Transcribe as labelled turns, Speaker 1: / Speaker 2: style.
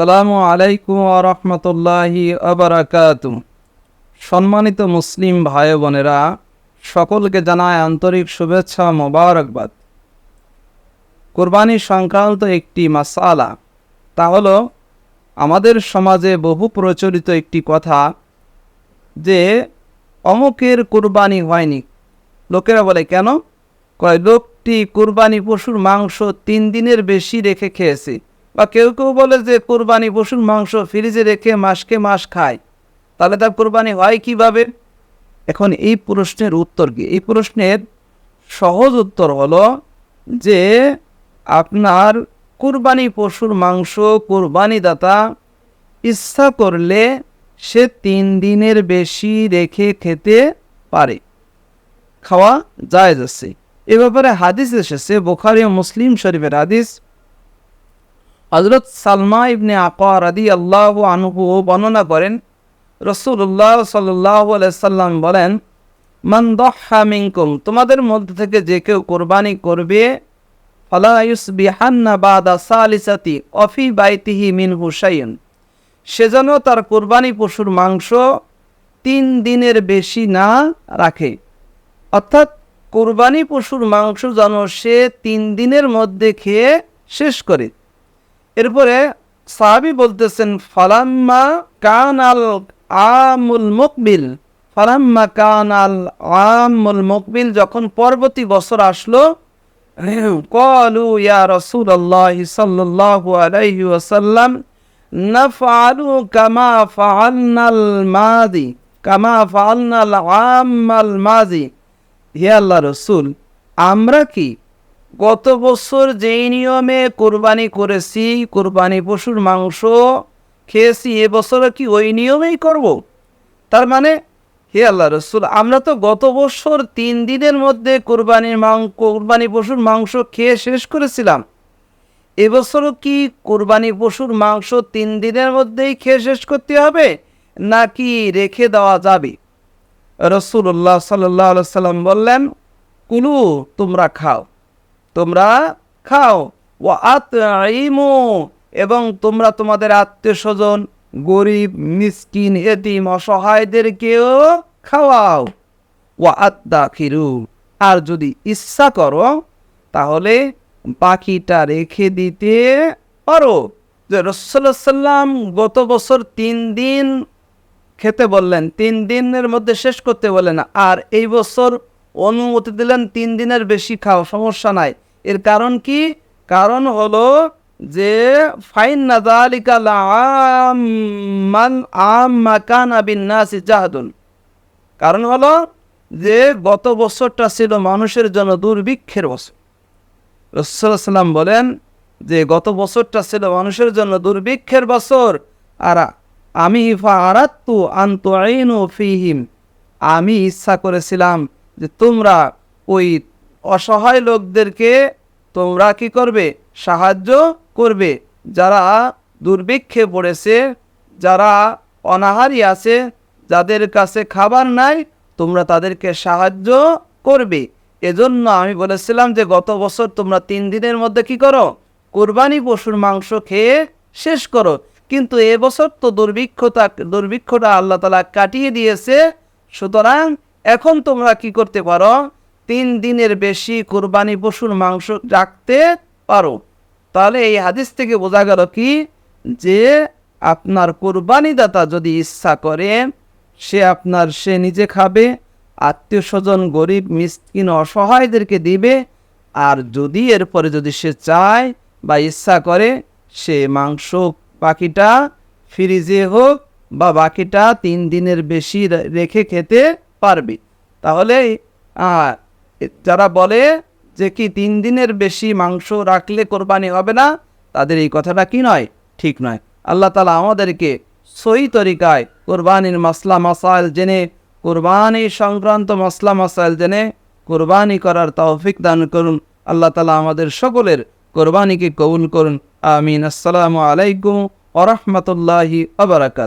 Speaker 1: আসসালামু আলাইকুম ওয়া রাহমাতুল্লাহি ওয়া বারাকাতুহু। সম্মানিত মুসলিম ভাই বোনেরা, সকলকে জানায় আন্তরিক শুভেচ্ছা ও মোবারকবাদ। কুরবানি সংক্রান্ত একটি মাসআলা, তা হলো আমাদের সমাজে বহু প্রচলিত একটি কথা যে অমুকের কুরবানি হয়নি। লোকেরা বলে কেন? কয় লোকটি কুরবানি পশুর মাংস 3 দিনের বেশি রেখে খেয়েছে। বা কেউ কেউ বলে যে কুরবানি পশুর মাংস ফ্রিজে রেখে মাসকে মাস খায়, তাহলে তার কুরবানি হয় কিভাবে? এখন এই প্রশ্নের উত্তর কি? এই প্রশ্নের সহজ উত্তর হলো যে আপনার কুরবানি পশুর মাংস কুরবানি দাতা ইচ্ছা করলে সে 3 দিনের বেশি রেখে খেতে পারে, খাওয়া জায়েজ আছে। এ ব্যাপারে হাদিস এসেছে, বুখারী ও মুসলিম শরীফের হাদিস। হযরত সালমা ইবনে আকা রাদিয়াল্লাহু আনহু বর্ণনা করেন, রাসূলুল্লাহ সাল্লাল্লাহু আলাইহি সাল্লাম বলেন, মান দাহহা মিনকুম, তোমাদের মধ্যে থেকে যে কেউ কুরবানি করবে, ফালা ইউসবিহান্না বাদা সালিসাতি অফি বাইতিহি মিনহু শাইউন, সে যেন তার কুরবানি পশুর মাংস 3 দিনের বেশি না রাখে। অর্থাৎ কুরবানি পশুর মাংস যেন সে 3 দিনের মধ্যে খেয়ে শেষ করে। এরপরে সাহাবী বলতেছেন, ফালাম্মা কানাল আমুল মুকবিল, ফালাম্মা কানাল আমুল মুকবিল, যখন পরবর্তী বছর আসলো, ক্বালু ইয়া রাসূলুল্লাহ সাল্লাল্লাহু আলাইহি ওয়াসাল্লাম নাফআলু কামা ফাআলনাল মাদি, কামা ফাআলনাল আমাল মাদি, হে আল্লাহর রাসূল, আমরা কি গত বছর যেই নিয়মে কোরবানি করেছি, কোরবানি পশুর মাংস খেয়েছি, এবছর কি ওই নিয়মেই করব? তার মানে, হে আল্লাহ রাসূল, আমরা তো গত বছর 3 দিনের মধ্যে কোরবানি পশুর মাংস খেয়ে শেষ করেছিলাম, এবছরও কি কোরবানি পশুর মাংস 3 দিনের মধ্যেই খেয়ে শেষ করতে হবে, নাকি রেখে দেওয়া যাবে? রাসূলুল্লাহ সাল্লাল্লাহু আলাইহি সাল্লাম বললেন, কুলু, তোমরা খাও, তোমরা খাও, ওয়া আতঈমু, এবং তোমরা তোমাদের আত্মীয় স্বজন, গরিব, মিসকিন, এতিম, অসহায়দেরকেও খাওয়াও, ওয়া আদাখিরু, আর যদি ইচ্ছা করো তাহলে বাকিটা রেখে দিতে পারো। যে রাসূলুল্লাহ সাল্লাম গত বছর 3 দিন খেতে বললেন, 3 দিনের মধ্যে শেষ করতে বললেন, আর এই বছর অনুমতি দিলেন 3 দিনের বেশি খাও, সমস্যা নাই। এর কারণ কি? কারণ হলো যে ফাইন্না যালিকা আম্মা কানা বিন-নাসি জাহদুন, কারণ হলো যে গত বছরটা ছিল মানুষের জন্য দুর্ভিক্ষের বছর। রাসূলুল্লাহ সাল্লাম বলেন যে গত বছরটা ছিল মানুষের জন্য দুর্ভিক্ষের বছর, আর আমি ফাআরাতু আন তুঈনু ফীহিম, আমি ইচ্ছা করেছিলাম যে তোমরা ওই অসহায় লোকদেরকে তোমরা কি করবে? সাহায্য করবে। যারা দুর্ভিক্ষে পড়েছে, যারা অনাহারী আছে, যাদের কাছে খাবার নাই, তোমরা তাদেরকে সাহায্য করবে। এজন্য আমি বলেছিলাম যে গত বছর তোমরা 3 দিনের মধ্যে কি করো? কুরবানি পশুর মাংস খেয়ে শেষ করো। কিন্তু এবছর তো দুর্ভিক্ষটা আল্লাহ তাআলা কাটিয়ে দিয়েছে, সুতরাং এখন তোমরা কি করতে পারো? 3 দিনের বেশি কুরবানি পশুর মাংস রাখতে পারো। তাহলে এই হাদিস থেকে বোঝা গেল কি, যে আপনার কুরবানি দাতা যদি ইচ্ছা করে, সে নিজে খাবে, আত্মীয় স্বজন, গরিব, মিসকিন, অসহায়দেরকে দিবে, আর যদি এরপরে যদি সে চায় বা ইচ্ছা করে, সে মাংস বাকিটা ফ্রিজে হোক বা বাকিটা 3 দিনের বেশি রেখে খেতে পারবে। তাহলে যারা বলে যে কি 3 দিনের বেশি মাংস রাখলে কোরবানি হবে না, তাদের এই কথাটা কি নয়? ঠিক নয়। আল্লাহ তাআলা আমাদেরকে সহি তরিকায় কোরবানির মাসলা মাসাইল জেনে, কোরবানি সংক্রান্ত মাসলা মাসাইল জেনে কোরবানি করার তৌফিক দান করুন। আল্লাহ তাআলা আমাদের সকলের কোরবানিকে কবুল করুন। আমিন। আসসালামু আলাইকুম ওয়া রাহমাতুল্লাহি ওয়া বারাকাতুহু।